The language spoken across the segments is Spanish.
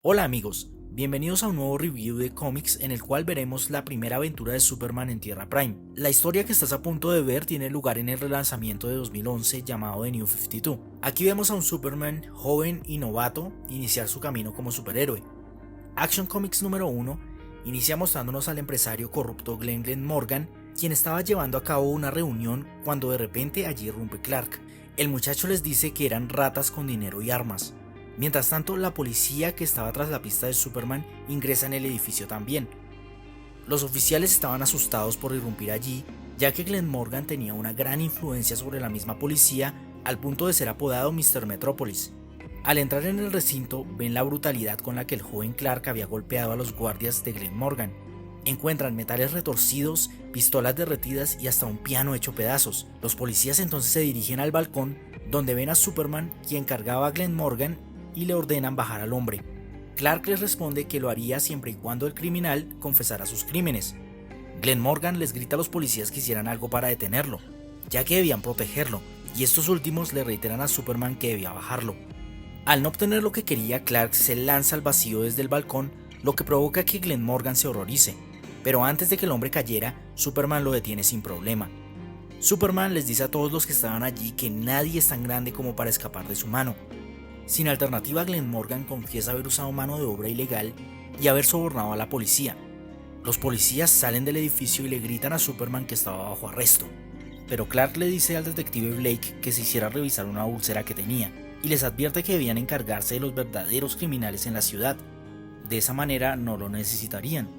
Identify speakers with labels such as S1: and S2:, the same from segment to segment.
S1: Hola amigos, bienvenidos a un nuevo review de cómics en el cual veremos la primera aventura de Superman en Tierra Prime. La historia que estás a punto de ver tiene lugar en el relanzamiento de 2011 llamado The New 52. Aquí vemos a un Superman joven y novato iniciar su camino como superhéroe. Action Comics número 1 inicia mostrándonos al empresario corrupto Glenn Morgan, quien estaba llevando a cabo una reunión cuando de repente allí irrumpe Clark. El muchacho les dice que eran ratas con dinero y armas. Mientras tanto, la policía que estaba tras la pista de Superman ingresa en el edificio también. Los oficiales estaban asustados por irrumpir allí, ya que Glenn Morgan tenía una gran influencia sobre la misma policía al punto de ser apodado Mr. Metropolis. Al entrar en el recinto, ven la brutalidad con la que el joven Clark había golpeado a los guardias de Glenn Morgan. Encuentran metales retorcidos, pistolas derretidas y hasta un piano hecho pedazos. Los policías entonces se dirigen al balcón, donde ven a Superman, quien cargaba a Glenn Morgan, y le ordenan bajar al hombre. Clark les responde que lo haría siempre y cuando el criminal confesara sus crímenes. Glenn Morgan les grita a los policías que hicieran algo para detenerlo, ya que debían protegerlo, y estos últimos le reiteran a Superman que debía bajarlo. Al no obtener lo que quería, Clark se lanza al vacío desde el balcón, lo que provoca que Glenn Morgan se horrorice, pero antes de que el hombre cayera, Superman lo detiene sin problema. Superman les dice a todos los que estaban allí que nadie es tan grande como para escapar de su mano. Sin alternativa, Glenn Morgan confiesa haber usado mano de obra ilegal y haber sobornado a la policía. Los policías salen del edificio y le gritan a Superman que estaba bajo arresto, pero Clark le dice al detective Blake que se hiciera revisar una úlcera que tenía, y les advierte que debían encargarse de los verdaderos criminales en la ciudad. De esa manera no lo necesitarían.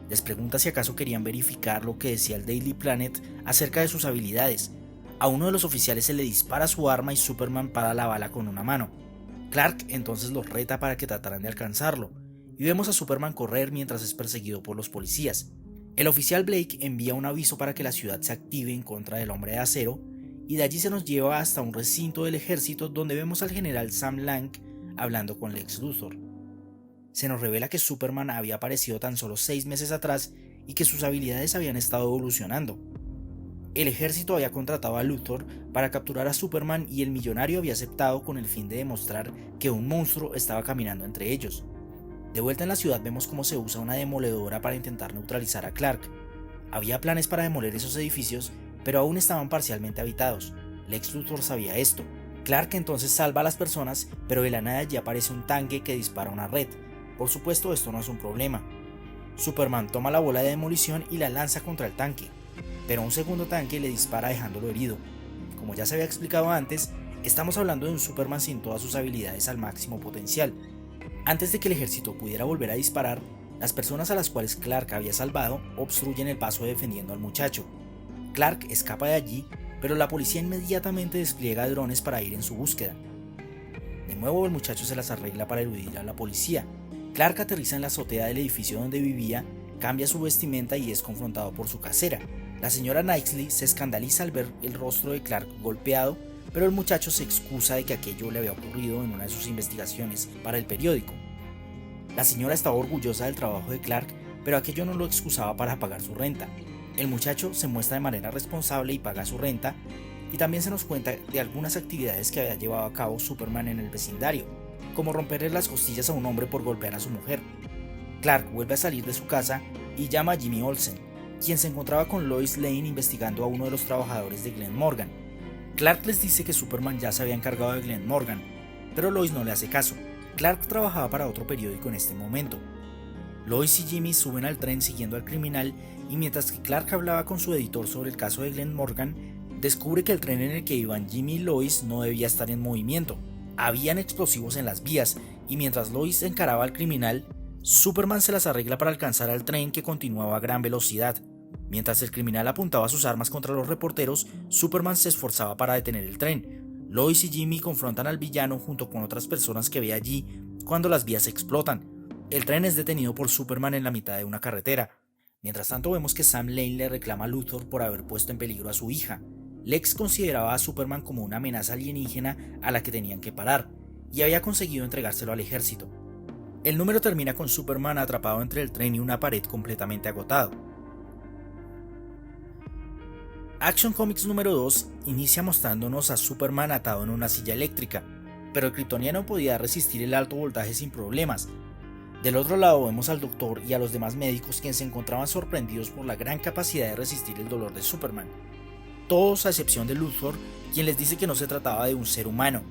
S1: Les pregunta si acaso querían verificar lo que decía el Daily Planet acerca de sus habilidades. A uno de los oficiales se le dispara su arma y Superman para la bala con una mano. Clark entonces los reta para que trataran de alcanzarlo, y vemos a Superman correr mientras es perseguido por los policías. El oficial Blake envía un aviso para que la ciudad se active en contra del Hombre de Acero, y de allí se nos lleva hasta un recinto del ejército donde vemos al general Sam Lang hablando con Lex Luthor. Se nos revela que Superman había aparecido tan solo 6 meses atrás y que sus habilidades habían estado evolucionando. El ejército había contratado a Luthor para capturar a Superman y el millonario había aceptado con el fin de demostrar que un monstruo estaba caminando entre ellos. De vuelta en la ciudad vemos cómo se usa una demoledora para intentar neutralizar a Clark. Había planes para demoler esos edificios, pero aún estaban parcialmente habitados. Lex Luthor sabía esto. Clark entonces salva a las personas, pero de la nada allí aparece un tanque que dispara una red. Por supuesto, esto no es un problema. Superman toma la bola de demolición y la lanza contra el tanque, pero un segundo tanque le dispara dejándolo herido. Como ya se había explicado antes, estamos hablando de un Superman sin todas sus habilidades al máximo potencial. Antes de que el ejército pudiera volver a disparar, las personas a las cuales Clark había salvado obstruyen el paso defendiendo al muchacho. Clark escapa de allí, pero la policía inmediatamente despliega drones para ir en su búsqueda. De nuevo el muchacho se las arregla para eludir a la policía. Clark aterriza en la azotea del edificio donde vivía, cambia su vestimenta y es confrontado por su casera. La señora Knightley se escandaliza al ver el rostro de Clark golpeado, pero el muchacho se excusa de que aquello le había ocurrido en una de sus investigaciones para el periódico. La señora estaba orgullosa del trabajo de Clark, pero aquello no lo excusaba para pagar su renta. El muchacho se muestra de manera responsable y paga su renta, y también se nos cuenta de algunas actividades que había llevado a cabo Superman en el vecindario, como romperle las costillas a un hombre por golpear a su mujer. Clark vuelve a salir de su casa y llama a Jimmy Olsen, quien se encontraba con Lois Lane investigando a uno de los trabajadores de Glenn Morgan. Clark les dice que Superman ya se había encargado de Glenn Morgan, pero Lois no le hace caso. Clark trabajaba para otro periódico en este momento. Lois y Jimmy suben al tren siguiendo al criminal, y mientras que Clark hablaba con su editor sobre el caso de Glenn Morgan, descubre que el tren en el que iban Jimmy y Lois no debía estar en movimiento. Habían explosivos en las vías, y mientras Lois encaraba al criminal, Superman se las arregla para alcanzar al tren que continuaba a gran velocidad. Mientras el criminal apuntaba sus armas contra los reporteros, Superman se esforzaba para detener el tren. Lois y Jimmy confrontan al villano junto con otras personas que ve allí cuando las vías explotan. El tren es detenido por Superman en la mitad de una carretera. Mientras tanto vemos que Sam Lane le reclama a Luthor por haber puesto en peligro a su hija. Lex consideraba a Superman como una amenaza alienígena a la que tenían que parar, y había conseguido entregárselo al ejército. El número termina con Superman atrapado entre el tren y una pared completamente agotado. Action Comics número 2 inicia mostrándonos a Superman atado en una silla eléctrica, pero el kryptoniano podía resistir el alto voltaje sin problemas. Del otro lado vemos al doctor y a los demás médicos quienes se encontraban sorprendidos por la gran capacidad de resistir el dolor de Superman. Todos a excepción de Luthor, quien les dice que no se trataba de un ser humano,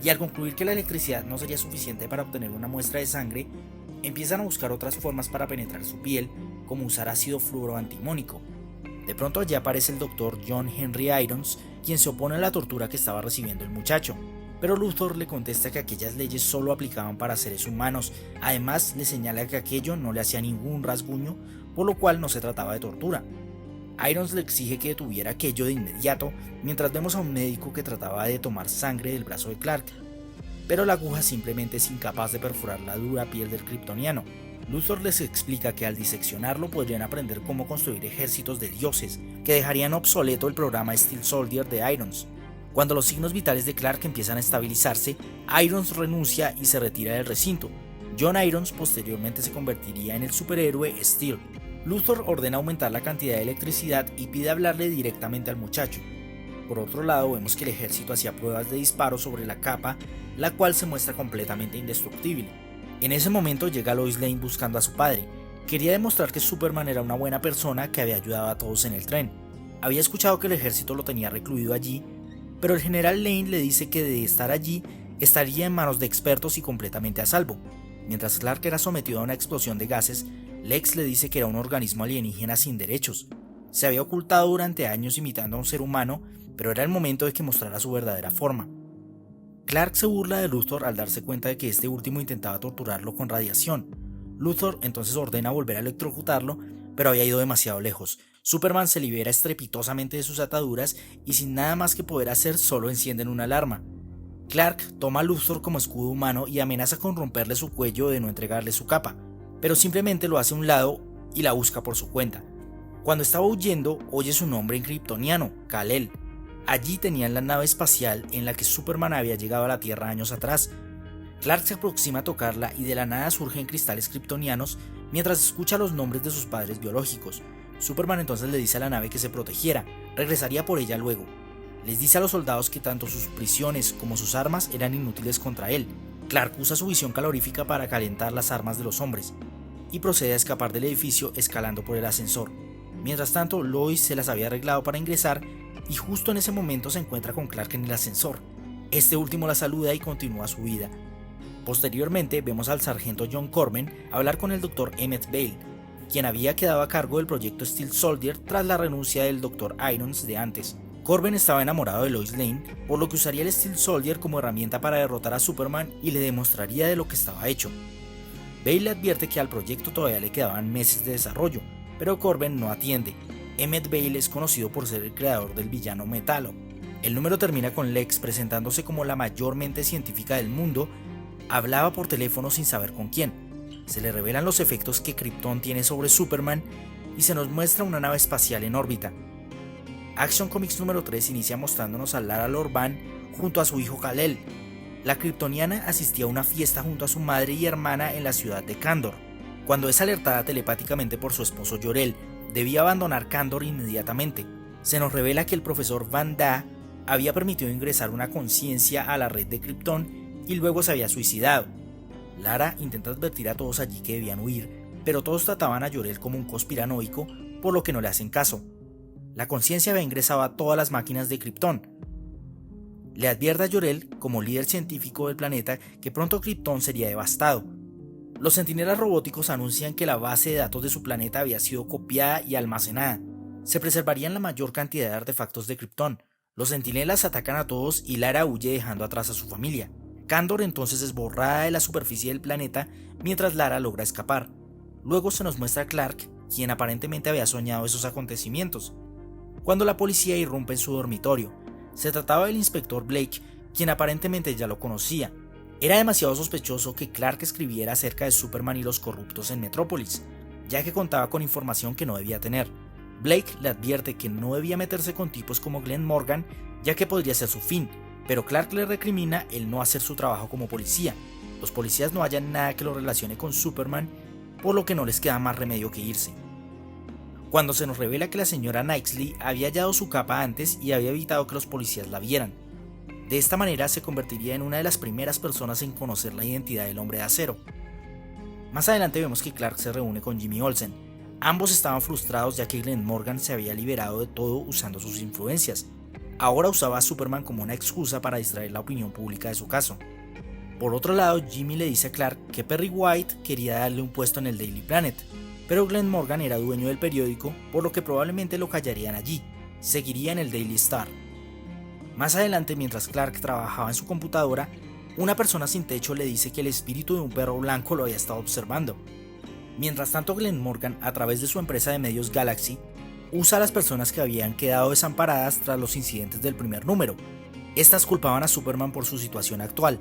S1: y al concluir que la electricidad no sería suficiente para obtener una muestra de sangre, empiezan a buscar otras formas para penetrar su piel, como usar ácido fluoroantimónico. De pronto allí aparece el doctor John Henry Irons, quien se opone a la tortura que estaba recibiendo el muchacho, pero Luthor le contesta que aquellas leyes solo aplicaban para seres humanos. Además le señala que aquello no le hacía ningún rasguño, por lo cual no se trataba de tortura. Irons le exige que detuviera aquello de inmediato, mientras vemos a un médico que trataba de tomar sangre del brazo de Clark, pero la aguja simplemente es incapaz de perforar la dura piel del kryptoniano. Luthor les explica que al diseccionarlo podrían aprender cómo construir ejércitos de dioses, que dejarían obsoleto el programa Steel Soldier de Irons. Cuando los signos vitales de Clark empiezan a estabilizarse, Irons renuncia y se retira del recinto. John Irons posteriormente se convertiría en el superhéroe Steel. Luthor ordena aumentar la cantidad de electricidad y pide hablarle directamente al muchacho. Por otro lado, vemos que el ejército hacía pruebas de disparo sobre la capa, la cual se muestra completamente indestructible. En ese momento llega Lois Lane buscando a su padre. Quería demostrar que Superman era una buena persona que había ayudado a todos en el tren. Había escuchado que el ejército lo tenía recluido allí, pero el general Lane le dice que de estar allí estaría en manos de expertos y completamente a salvo. Mientras Clark era sometido a una explosión de gases, Lex le dice que era un organismo alienígena sin derechos. Se había ocultado durante años imitando a un ser humano, pero era el momento de que mostrara su verdadera forma. Clark se burla de Luthor al darse cuenta de que este último intentaba torturarlo con radiación. Luthor entonces ordena volver a electrocutarlo, pero había ido demasiado lejos. Superman se libera estrepitosamente de sus ataduras y sin nada más que poder hacer solo encienden una alarma. Clark toma a Luthor como escudo humano y amenaza con romperle su cuello de no entregarle su capa, pero simplemente lo hace a un lado y la busca por su cuenta. Cuando estaba huyendo, oye su nombre en kryptoniano, Kal-El. Allí tenían la nave espacial en la que Superman había llegado a la Tierra años atrás. Clark se aproxima a tocarla y de la nada surgen cristales kryptonianos mientras escucha los nombres de sus padres biológicos. Superman entonces le dice a la nave que se protegiera, regresaría por ella luego. Les dice a los soldados que tanto sus prisiones como sus armas eran inútiles contra él. Clark usa su visión calorífica para calentar las armas de los hombres y procede a escapar del edificio escalando por el ascensor. Mientras tanto, Lois se las había arreglado para ingresar y justo en ese momento se encuentra con Clark en el ascensor. Este último la saluda y continúa su vida. Posteriormente vemos al sargento John Corben hablar con el Dr. Emmett Bale, quien había quedado a cargo del proyecto Steel Soldier tras la renuncia del Dr. Irons de antes. Corben estaba enamorado de Lois Lane, por lo que usaría el Steel Soldier como herramienta para derrotar a Superman y le demostraría de lo que estaba hecho. Bale le advierte que al proyecto todavía le quedaban meses de desarrollo, pero Corben no atiende. Emmett Bale es conocido por ser el creador del villano Metallo. El número termina con Lex presentándose como la mayor mente científica del mundo. Hablaba por teléfono sin saber con quién. Se le revelan los efectos que Krypton tiene sobre Superman y se nos muestra una nave espacial en órbita. Action Comics número 3 inicia mostrándonos a Lara Lor-Ban junto a su hijo Kal-El. La kryptoniana asistía a una fiesta junto a su madre y hermana en la ciudad de Kandor. Cuando es alertada telepáticamente por su esposo Jor-El, debía abandonar Kandor inmediatamente. Se nos revela que el profesor Van Da había permitido ingresar una conciencia a la red de Krypton y luego se había suicidado. Lara intenta advertir a todos allí que debían huir, pero todos trataban a Jor-El como un conspiranoico, por lo que no le hacen caso. La conciencia había ingresado a todas las máquinas de Krypton. Le advierte a Jor-El, como líder científico del planeta, que pronto Krypton sería devastado. Los centinelas robóticos anuncian que la base de datos de su planeta había sido copiada y almacenada. Se preservarían la mayor cantidad de artefactos de Krypton. Los centinelas atacan a todos y Lara huye dejando atrás a su familia. Kandor entonces es borrada de la superficie del planeta mientras Lara logra escapar. Luego se nos muestra a Clark, quien aparentemente había soñado esos acontecimientos, cuando la policía irrumpe en su dormitorio. Se trataba del inspector Blake, quien aparentemente ya lo conocía. Era demasiado sospechoso que Clark escribiera acerca de Superman y los corruptos en Metrópolis, ya que contaba con información que no debía tener. Blake le advierte que no debía meterse con tipos como Glenn Morgan, ya que podría ser su fin, pero Clark le recrimina el no hacer su trabajo como policía. Los policías no hallan nada que lo relacione con Superman, por lo que no les queda más remedio que irse. Cuando se nos revela que la señora Knightley había hallado su capa antes y había evitado que los policías la vieran. De esta manera se convertiría en una de las primeras personas en conocer la identidad del Hombre de Acero. Más adelante vemos que Clark se reúne con Jimmy Olsen. Ambos estaban frustrados ya que Glenn Morgan se había liberado de todo usando sus influencias. Ahora usaba a Superman como una excusa para distraer la opinión pública de su caso. Por otro lado, Jimmy le dice a Clark que Perry White quería darle un puesto en el Daily Planet, pero Glenn Morgan era dueño del periódico, por lo que probablemente lo callarían allí. Seguiría en el Daily Star. Más adelante, mientras Clark trabajaba en su computadora, una persona sin techo le dice que el espíritu de un perro blanco lo había estado observando. Mientras tanto, Glenn Morgan, a través de su empresa de medios Galaxy, usa a las personas que habían quedado desamparadas tras los incidentes del primer número. Estas culpaban a Superman por su situación actual.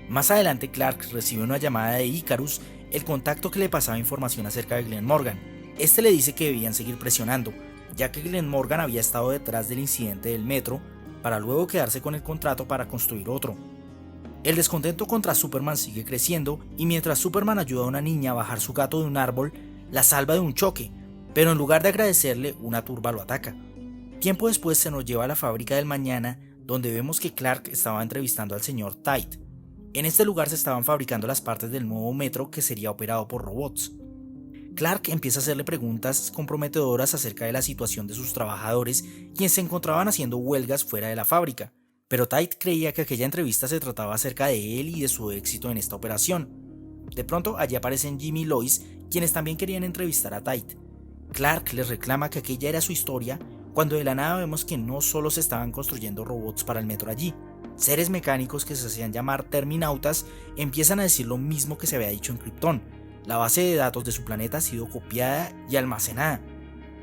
S1: Más adelante, Clark recibe una llamada de Icarus, el contacto que le pasaba información acerca de Glenn Morgan. Este le dice que debían seguir presionando, ya que Glenn Morgan había estado detrás del incidente del metro, para luego quedarse con el contrato para construir otro. El descontento contra Superman sigue creciendo, y mientras Superman ayuda a una niña a bajar su gato de un árbol, la salva de un choque, pero en lugar de agradecerle, una turba lo ataca. Tiempo después se nos lleva a la fábrica del mañana, donde vemos que Clark estaba entrevistando al señor Tite. En este lugar se estaban fabricando las partes del nuevo metro que sería operado por robots. Clark empieza a hacerle preguntas comprometedoras acerca de la situación de sus trabajadores, quienes se encontraban haciendo huelgas fuera de la fábrica, pero Tite creía que aquella entrevista se trataba acerca de él y de su éxito en esta operación. De pronto allí aparecen Jimmy y Lois, quienes también querían entrevistar a Tite. Clark les reclama que aquella era su historia, cuando de la nada vemos que no solo se estaban construyendo robots para el metro allí. Seres mecánicos que se hacían llamar Terminautas empiezan a decir lo mismo que se había dicho en Krypton. La base de datos de su planeta ha sido copiada y almacenada.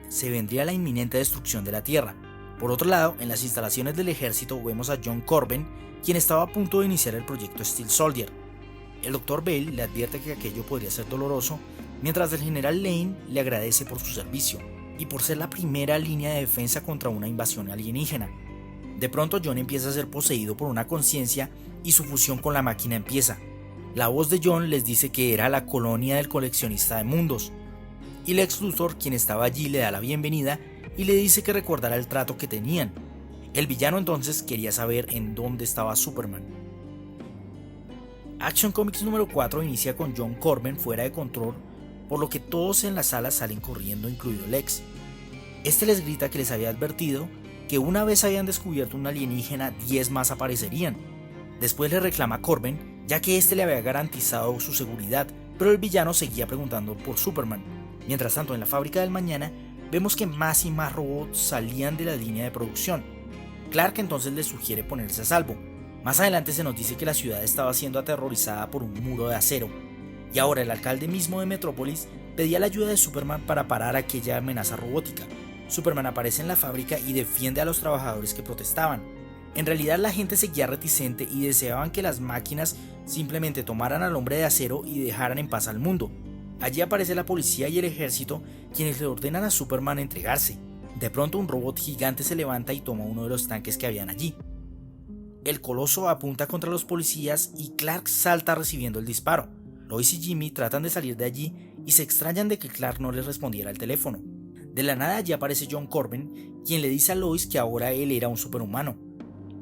S1: Se vendría la inminente destrucción de la Tierra. Por otro lado, en las instalaciones del ejército vemos a John Corben, quien estaba a punto de iniciar el proyecto Steel Soldier. El Dr. Bale le advierte que aquello podría ser doloroso, mientras el general Lane le agradece por su servicio y por ser la primera línea de defensa contra una invasión alienígena. De pronto John empieza a ser poseído por una conciencia y su fusión con la máquina empieza. La voz de John les dice que era la colonia del coleccionista de mundos, y Lex Luthor, quien estaba allí, le da la bienvenida y le dice que recordara el trato que tenían. El villano entonces quería saber en dónde estaba Superman. Action Comics número 4 inicia con John Corben fuera de control, por lo que todos en la sala salen corriendo, incluido Lex. Este les grita que les había advertido que una vez habían descubierto un alienígena, 10 más aparecerían. Después le reclama a Corben, ya que este le había garantizado su seguridad, pero el villano seguía preguntando por Superman. Mientras tanto, en la fábrica del mañana, vemos que más y más robots salían de la línea de producción. Clark entonces le sugiere ponerse a salvo. Más adelante se nos dice que la ciudad estaba siendo aterrorizada por un muro de acero, y ahora el alcalde mismo de Metrópolis pedía la ayuda de Superman para parar aquella amenaza robótica. Superman aparece en la fábrica y defiende a los trabajadores que protestaban. En realidad la gente seguía reticente y deseaban que las máquinas simplemente tomaran al hombre de acero y dejaran en paz al mundo. Allí aparece la policía y el ejército, quienes le ordenan a Superman entregarse. De pronto un robot gigante se levanta y toma uno de los tanques que habían allí. El coloso apunta contra los policías y Clark salta recibiendo el disparo. Lois y Jimmy tratan de salir de allí y se extrañan de que Clark no les respondiera al teléfono. De la nada allí aparece John Corben, quien le dice a Lois que ahora él era un superhumano.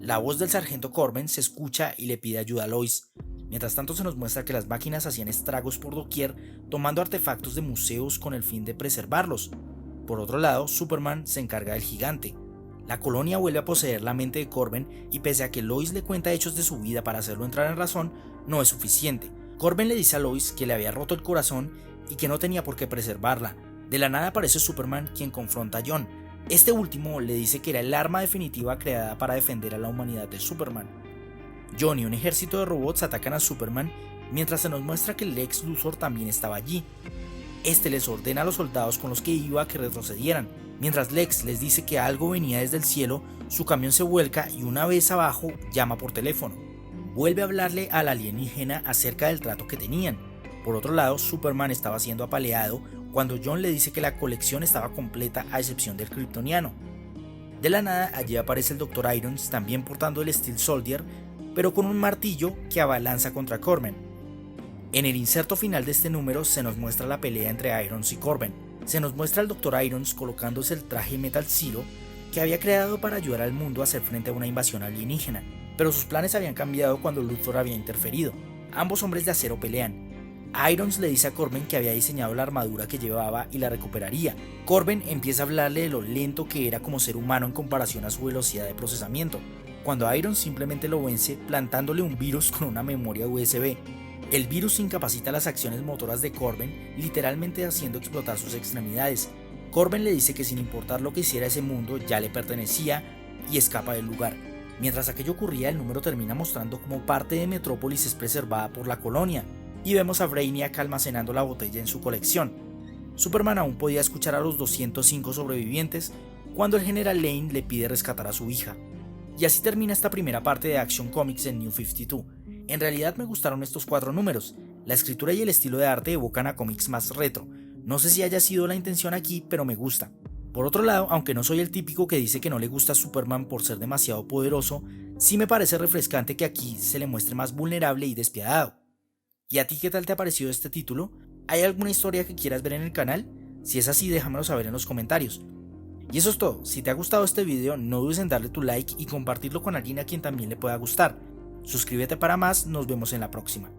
S1: La voz del sargento Corben se escucha y le pide ayuda a Lois. Mientras tanto se nos muestra que las máquinas hacían estragos por doquier, tomando artefactos de museos con el fin de preservarlos. Por otro lado, Superman se encarga del gigante. La colonia vuelve a poseer la mente de Corben y pese a que Lois le cuenta hechos de su vida para hacerlo entrar en razón, no es suficiente. Corben le dice a Lois que le había roto el corazón y que no tenía por qué preservarla. De la nada aparece Superman, quien confronta a John. Este último le dice que era el arma definitiva creada para defender a la humanidad de Superman. John y un ejército de robots atacan a Superman, mientras se nos muestra que Lex Luthor también estaba allí. Este les ordena a los soldados con los que iba que retrocedieran. Mientras Lex les dice que algo venía desde el cielo, su camión se vuelca y una vez abajo llama por teléfono. Vuelve a hablarle al alienígena acerca del trato que tenían. Por otro lado, Superman estaba siendo apaleado cuando John le dice que la colección estaba completa a excepción del kryptoniano. De la nada allí aparece el Dr. Irons, también portando el Steel Soldier, pero con un martillo que abalanza contra Corben. En el inserto final de este número se nos muestra la pelea entre Irons y Corben. Se nos muestra al Dr. Irons colocándose el traje Metal Zero que había creado para ayudar al mundo a hacer frente a una invasión alienígena, pero sus planes habían cambiado cuando Luthor había interferido. Ambos hombres de acero pelean. Irons le dice a Corben que había diseñado la armadura que llevaba y la recuperaría. Corben empieza a hablarle de lo lento que era como ser humano en comparación a su velocidad de procesamiento, cuando Irons simplemente lo vence plantándole un virus con una memoria USB. El virus incapacita las acciones motoras de Corben, literalmente haciendo explotar sus extremidades. Corben le dice que sin importar lo que hiciera ese mundo ya le pertenecía y escapa del lugar. Mientras aquello ocurría, el número termina mostrando cómo parte de Metrópolis es preservada por la colonia, y vemos a Brainiac almacenando la botella en su colección. Superman aún podía escuchar a los 205 sobrevivientes cuando el general Lane le pide rescatar a su hija. Y así termina esta primera parte de Action Comics en New 52. En realidad me gustaron estos 4 números, la escritura y el estilo de arte evocan a cómics más retro. No sé si haya sido la intención aquí, pero me gusta. Por otro lado, aunque no soy el típico que dice que no le gusta a Superman por ser demasiado poderoso, sí me parece refrescante que aquí se le muestre más vulnerable y despiadado. ¿Y a ti qué tal te ha parecido este título? ¿Hay alguna historia que quieras ver en el canal? Si es así, déjamelo saber en los comentarios. Y eso es todo. Si te ha gustado este video, no dudes en darle tu like y compartirlo con alguien a quien también le pueda gustar. Suscríbete para más, nos vemos en la próxima.